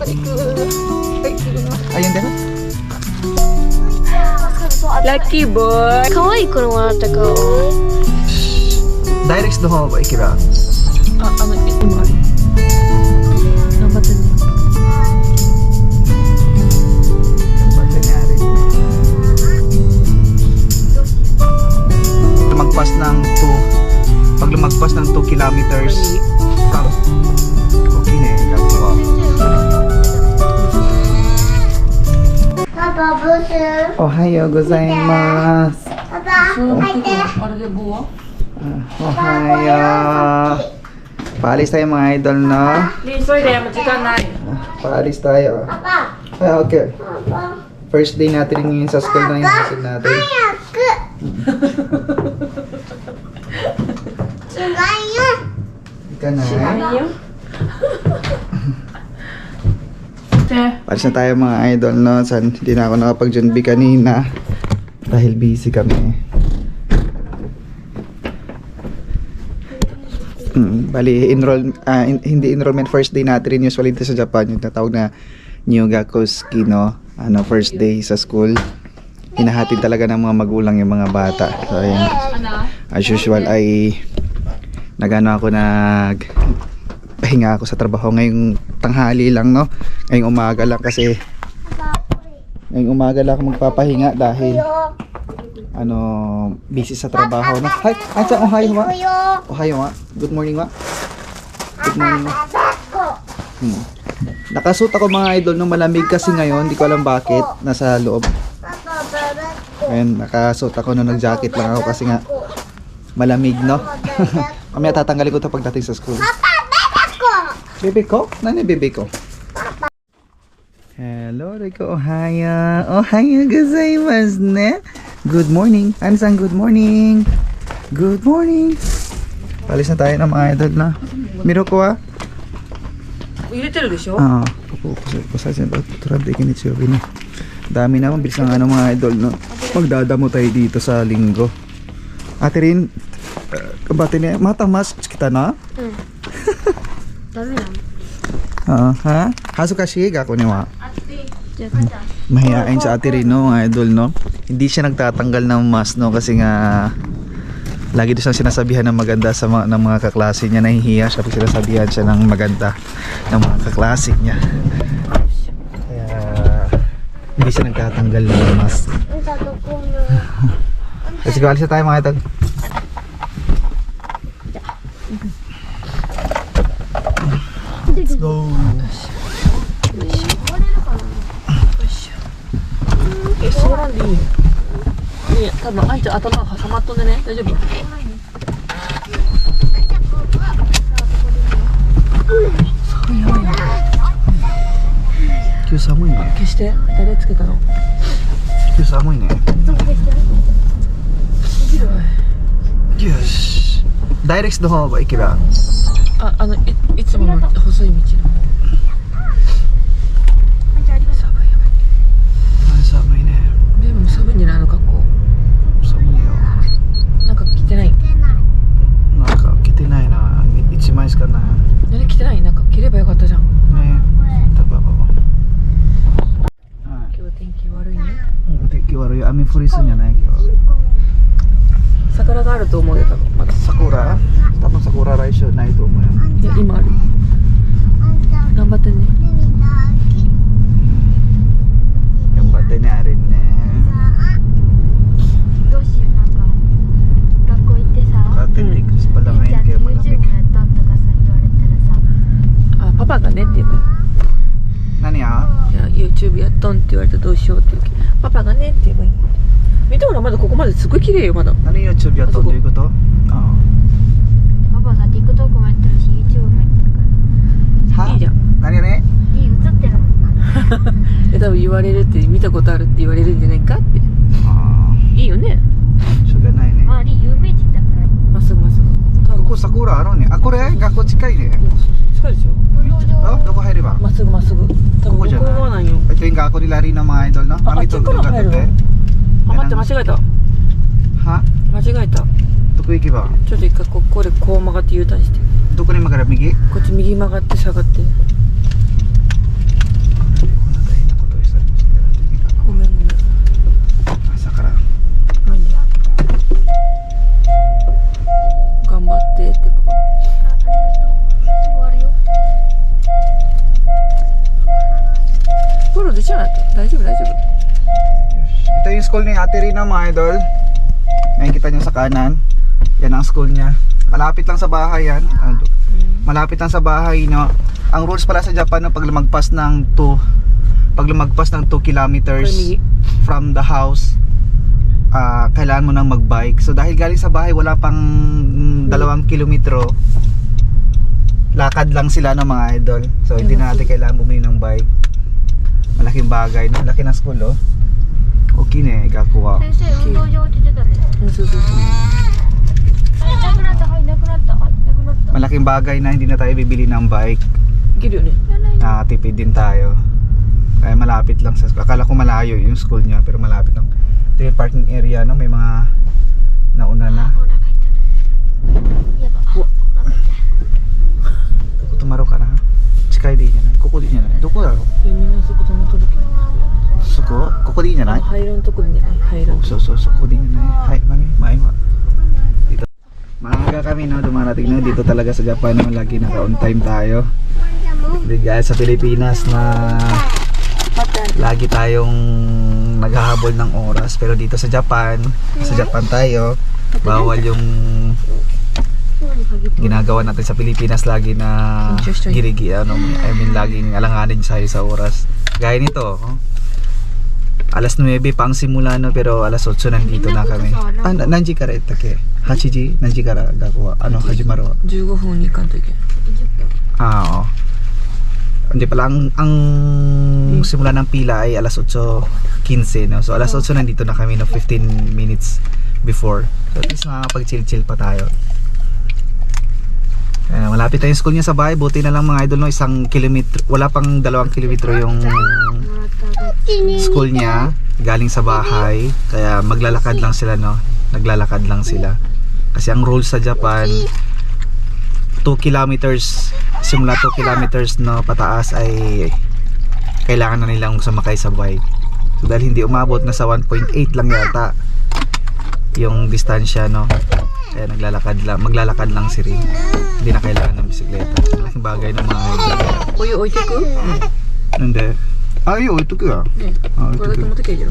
Ayun din. Lucky boy. 可愛い子の笑った顔。 Direct the home, Ikira. 今あれ。頑張ってね。 Lumagpas ng 2 pag lumagpas ng 2 kilometers from okay na eh gagawa. Ohayo gozaimasu. Ohayo. Paalis tayo mga idol na. Paalis tayo. Okay. First day natin ngayon sa school na yung hasil natin. Ika na. Paalis na tayo mga idol no. Hindi na ako nakapag-junbi kanina dahil busy kami. Bali hindi enrollment first day natin usually dito sa Japan yung tatawag na Nyugakosuki no. First day sa school. Hinahatid talaga ng mga magulang yung mga bata. So ayun. As usual ay nagano ako pahinga ako sa trabaho ngayong tanghali lang no. Ngayong umaga lang kasi ngayong umaga lang ako magpapahinga dahil busy sa trabaho no. Hi, ansa ohayo wa. Ohayo wa. Good morning wa. Good morning wa. Nakasuot ako mga idol nung malamig kasi ngayon, hindi ko alam bakit, nasa loob. Ayun, nakasuot ako nung nag-jacket lang ako kasi nga malamig no. Mamaya tatanggalin ko ito pagdating sa school. Bebe ko? Nani bebe ko? Hello, Riko. Ohaya. Ohaya gozaimasu ne. Good morning. Ansan, good morning. Good morning. Palis na tayo ng mga idol na. Miro ko ah. 入れてるでしょ? Dami naman, bilis na nga ng mga idol no? Magdadamo tayo dito sa linggo. Ate Rin, kabati niya, matamas kita na? Dami lang. Ha? Hasukashi, gako niya wa? Mahihain sa Ate Rin no, mga idol no? Hindi siya nagtatanggal ng mask no, kasi nga lagi doon sinasabihan ng maganda ng mga kaklase niya, nahihiya siya pag sinasabihan siya ng maganda ng mga kaklase niya. Kaya hindi siya nagtatanggal ng mask. Let's go, alis na tayo mga idol. Let's go.いや、多分あいつ頭が挟まっとんでね、大丈夫？寒いやばいな。今日寒いね。消して。誰つけたの？今日寒いね。よし。ダイレクトの方が行けば。いつもの細い道の。寒いね。でも寒いんじゃないの格好？寒いよ。なんか着てない？なんか着てないな。1枚しかない。何着てない？なんか着ればよかったじゃん。ね。多分今日天気悪いね。天気悪い。雨降りすんじゃない今日。桜があると思うよ多分まだ。桜？多分桜来週ないと思うよ。いや今ある。頑張ってね。頑張ってねあれね。どうしようなんか学校行ってさ。Katendix pala ngayon kaya malamig. YouTube やったとかさ言われたらさ。あ、パパがねって言えばいい。何や？いや YouTube やっとんって言われたらどうしようって言うけど、パパがねって言えばいい。見てほらまだここまですごい綺麗よまだ。何 YouTube やったのどういうこと？パパが TikTok もやってるし YouTube もやってるから。はいいじゃん。何やね？いい映ってるもん。多分言われるって見たことあるって言われるんじゃないかって。いいよね。しょうがないね。周り有名人だから。まっすぐまっすぐ。ここ桜あるね。あ、これ学校近いね。近いでしょ。あ、どこ入れば？まっすぐまっすぐ。多分向こう側なんよ。 Ito yung kako nila rin ng mga idol, no? あっちから入るの？あ、待って間違えた。は？間違えた。どこ行けば？ちょっと一回ここでこう曲がって U ターンして。どこに曲がる？右？こっち右曲がって下がって。でしょなと。大丈夫、大丈夫。 Ito yung school ni Ate Rina mga idol. Nakikita nyo sa kanan. Yan ang school niya. Malapit lang sa bahay yan. Malapit lang sa bahay, no. Ang rules pala sa Japan, no, pag lumagpas ng 2 kilometers from the house, kailangan mo nang magbike. So dahil galing sa bahay wala pang 2 kilometro, lakad lang sila ng mga idol. So hindi na natin kailangan bumili ng bike. Malaking bagay, no? Laki ng school, oh. Okay ne, gakuha. 先生運動場って言ってたね。そうそうそう。はいなくなったはいなくなったはいなくなった。 Malaking bagay na hindi na tayo bibili ng bike. いけるよね。 Nakatipid din tayo. Kaya malapit lang sa school. Akala ko malayo yung school niya, pero malapit lang. Ito yung parking area, no? May mga nauna na. お腹痛い。やば。お腹痛い。 Doko tumaro ka na. Chikai de iin janai? Koko de iin janai? Doko daro? みんなそこ止まっとるけど。 Suko? Koko de iin janai? 入らんとこでね。入らん。 So, koko de iin janai. Hai, mami, maaywa. Dito. Maaga kami, no? Dumarating na dito talaga sa Japan, no? Lagi naka-on time tayo. Hindi guys, sa Pilipinas na lagi tayong naghahabol ng oras, pero dito sa Japan tayo, bawal yung ginagawa natin sa Pilipinas lagi na girigi, laging alanganin tayo sa oras. Gaya nito, oh. Alas 9 pa ang simula, no, pero alas 8 nandito na kami. Nanji kara ittake? 8 時? Nanji kara gakuha? Hajimaru? 15分に行かんといけん。 Oo. Hindi pala ang simula ng pila ay alas 8:15, no? So alas 8 nandito na kami, no, 15 minutes before. So at least makakapag-chill-chill pa tayo. Malapit tayong school niya sa bahay. Buti na lang mga idol, no, 1 kilometro, wala pang 2 kilometro yung school niya galing sa bahay. Kaya maglalakad lang sila, no? Naglalakad lang sila. Kasi ang rules sa Japan, 2 kilometers, simula 2 kilometers, no, pataas ay kailangan na nilang sumakay sa bike. So dahil hindi umabot, na sa 1.8 lang yata yung distansya, no, kaya maglalakad lang si Rin. Hindi na kailangan ng bisikleta. Malaking bagay ng mga idol. お湯置いてく？ Nande? Ayo, ito ka. ね。これだけ持ってけるよ。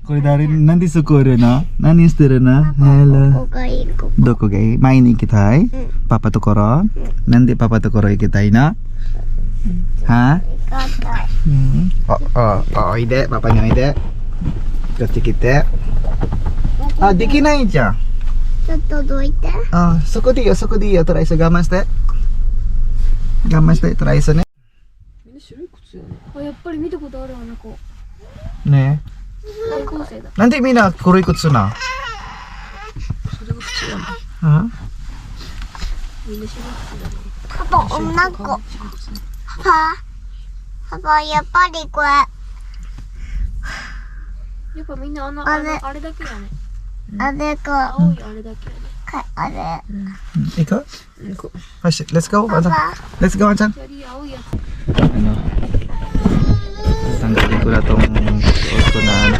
Kore dari nanti sukuru na? Nani stere na? Hello. ここがいいここ。 Doko ga? Main ikitai? Papa tukoro? Nanti papa tukoro ikitai na? Ha? がたい。 Ide, papa nyo ide. Gachi kite. Dikinaiじゃん。ちょっとどいて。そこでいいよ、そこでいいよ。トライして我慢して。我慢してトライしてね。みんな白い靴やね。あやっぱり見たことあるあの子。ね高校生だ。え。なんでみんな黒い靴な？それが普通やもん。あ？みんな白い靴だね。パパ女の子。パパやっぱりこれ。やっぱみんなあれだけやね。あれか。青いあれだけやね。あれ。Ikaw? 行こう。 Let's go. Papa. Let's go, Anchan. 左青いやつ。 Ano? Tanggalin ko na tong suot ko na.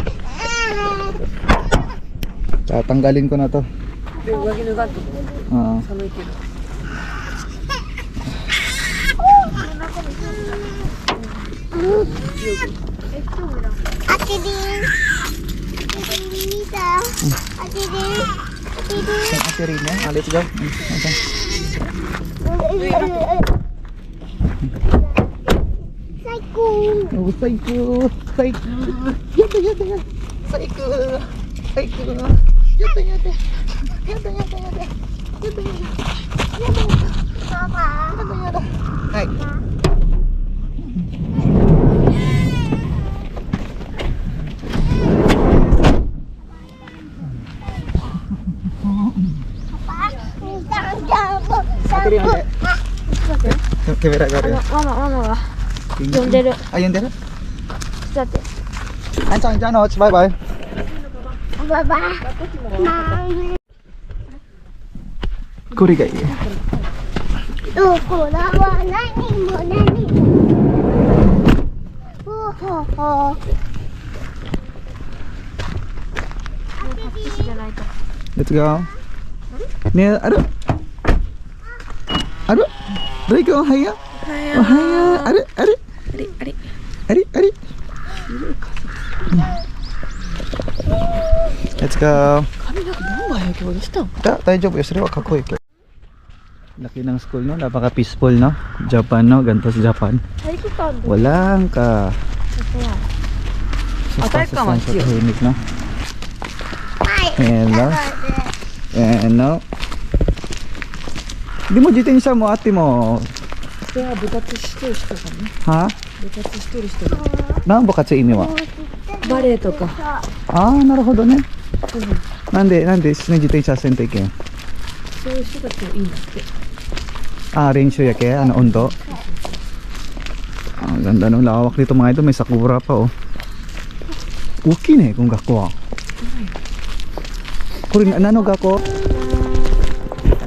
Tatanggalin ko na to. で上着脱がんと。 寒いけど。 あてりん。見た。あてりん。 Ate Rin, eh? Let's go. Anchan. Psycho. Oh, psycho. Psycho. Yata, yata, yata. Psycho. Psycho. Yata, yata. Yata, yata, yata. Yata, yata. Yata, yata. Papa. Yata, yata. Hai. Ate Rin, ate. Kamera ka rin. ママが呼んでる。 Ayun din. だって。 Anchan, Janoch. Bye bye. バイバイ。 これがいい。どこだは何も何も。ほうほうほう。じゃないと。 Let's go. Ne, aduh. Aduh. Dari ko haya. Haya. Aduh, aduh. あれあれ。go. 髪なんか何枚やけどどうしたん Tayo job, Yusri, wag ako ikaw. Laki ng school, no? Napaka peaceful, no? Japan, no? Ganito sa Japan. 体育館で Walang ka. Ah, tayo ka, Sa Matthew. tahimik, no? はい。 Ayan, no? Ayan, no? Di mo jitin siya mo, ate mo. それは部活してる人かね Ha? 部活してる人が Nang bukat sa imi wa? バレエとか Ah, naruhodo ne. Nande, sinajitin siya sa intake. そういう人たちはいいんだって Ah, range ya kaya, ano, undo. Ang ganda ng lawak dito mga ito, may sakura pa oh. Uki ne kung gako ah. Kurin ano gako?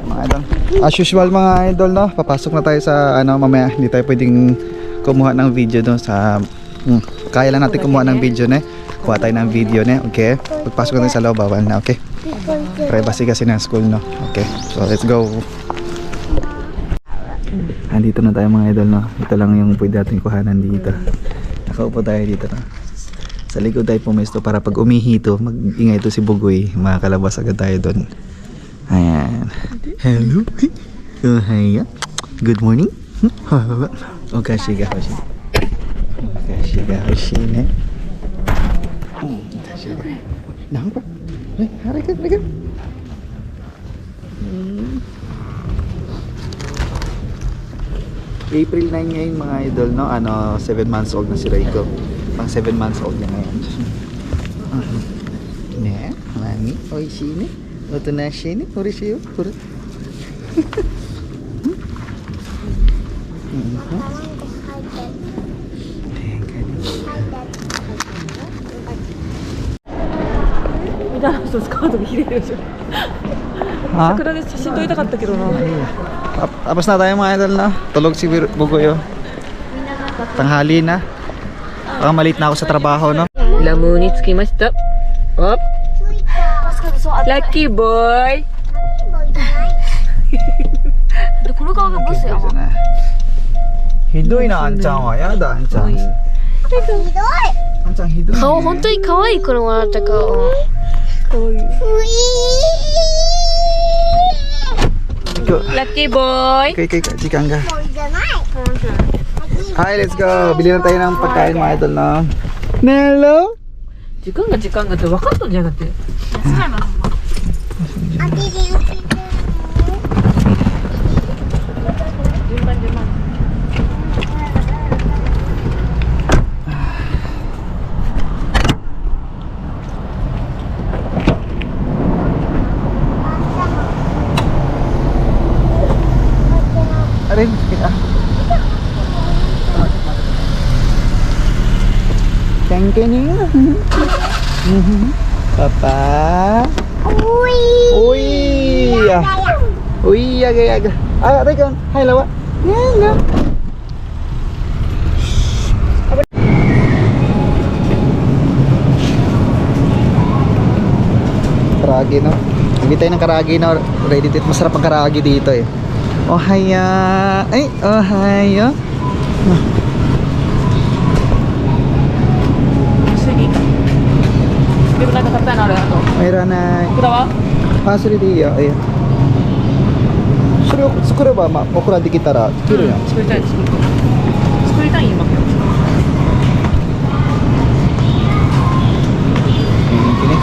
Mga idol. As usual mga idol, no, papasok na tayo sa ano mamaya, hindi tayo pwedeng kumuha ng video doon sa kaya lang natin kumuha ng video ne. Kuha tayo ng video ne, okay? Pagpasok natin sa loob, bawal na, okay? Privacy kasi ng school, no? Okay, so let's go. Andito na tayo mga idol, no? Ito lang yung pwede natin kuhanan dito. Nakaupo tayo dito, no? Sa likod tayo pumesto para pag umihito, mag-ingay ito si Bugoy. Makakalabas agad tayo doon. Ayan. Hello. Oh, hiya. Good morning. Oh, kashiga, kashiga. Kashiga, kashiga. Kashiga. Nakapa. Ay, harika, harika. April 9 ngayon mga idol, no? Ano, 7 months old na si Reiko. Pang 7 months old na ngayon. Ne, mami, oishi ne. Otonashi ne, orishi yo. Kuro.みたいな人スカートが切れるでしょ Ha? 桜で写真撮りたかったけどな Tapos na tayo mga idol, no? Tulog si Bugoy, oh. Tanghali na. Baka malit na ako sa trabaho, no? ラムに着きましたおラッキーボーイでこれ側がブスやわ。 Hidoy na Anchan wa. Yada Anchan. ひどい。 Anchan hidoy. 顔本当に可愛い子の笑った顔。かわいいふいラッキーボーイ Kay, chikang ka. ー。じゃない。 Hi, let's go. Bili na tayo ng pagkain mga idol, no? Nello? 時間がって分かったんじゃなくてあててよ。順番Arin, kita. Kengkening. Papa. Uy. Uy. Uy, aga. Ah, Rekon. Hai lawa. Hello. Karagi, no? Hindi tayo ng karagi, no? Ready to eat. Masarap ang karagi dito, eh. Ohaya. Ay, ohaya. でもなんか食べたいのあるあと Mayroon na. オクラは Ah, sorry, di. Ayan. それを作れば、まあ、オクラできたら作るよ。作りたい今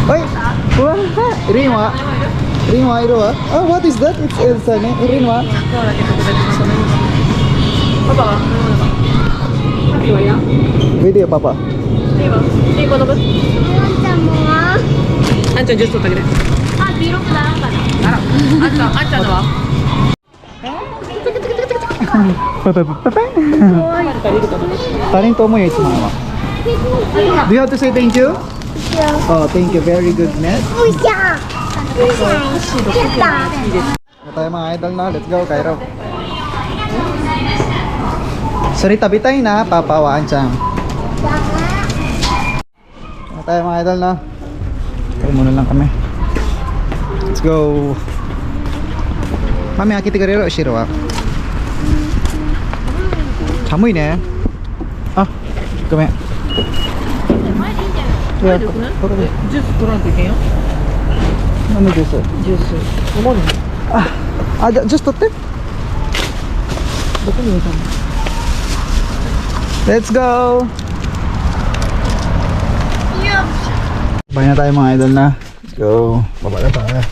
Ay! Wah! Rinwa! Rinwa, Rinwa. Oh, what is that? It's Elsa, ne? Rinwa. パパはパピはや Video, Papa. いいわいい子飲むあんたもは。あんちゃんジュース取ってあげてあ、ビールくだらんかな。あらあんちゃんのは Taring tomo yung mama. Do you have to say thank you? Oh, thank you. Very good, net. うしゃ。うしゃ。やった。 Ito tayo mga idol na. Let's go, Cairo. Sorry, tabi tayo na. Papawaan siyang. Ito tayo mga idol na. Kaya muna lang kami. Let's go. Mami, akiti ka rin o shiro wa? Samoy ne. Ah, kami. 前でよくないジュース取らんといけんよ Ano juice? ジュース飲まない Just 取って。どこに置いたの Let's go! Sabay na tayo mga idol na. Let's go. Baba na tayo.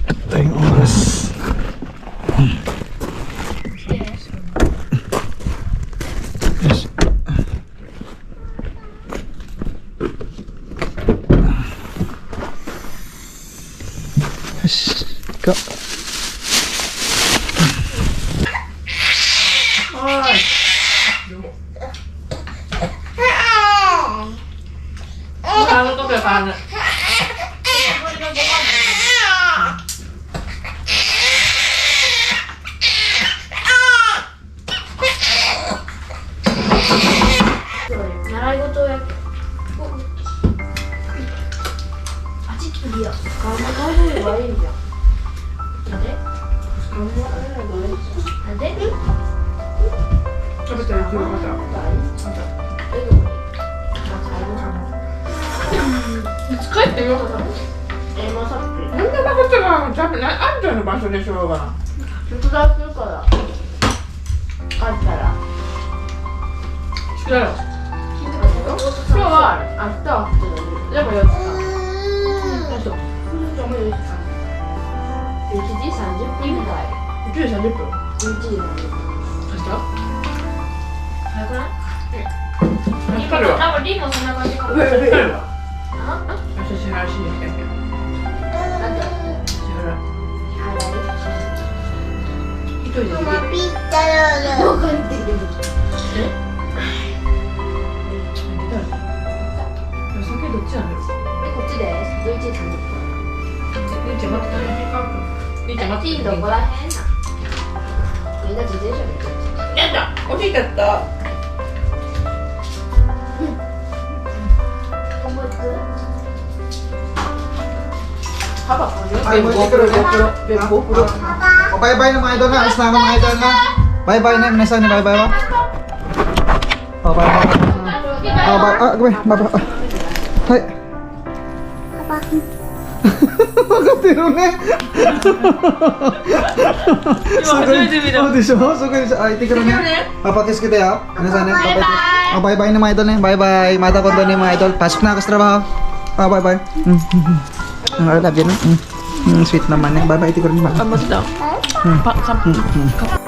Ito yung oras. Yes. Yes. Go. Ano to kaya paano? Bye-bye na mga idol na. Alis na ako mga idol na. Bye-bye na. Nasaan na bye-bye ba? Oh, bye-bye. Oh, bye. Bye. Bye-bye. Hi. Makatiro na. Oh, di siya. Sugay siya. Ay, tigro na. Papakiss kita ya. Nasaan na? Oh, bye-bye na mga idol na. Bye-bye. Mata ko doon na mga idol. Pasok na ako sa trabaho. Oh, bye-bye. I love you na. Sweet naman eh. Bye-bye, tigro na. あ、待ってた。パ、カップ。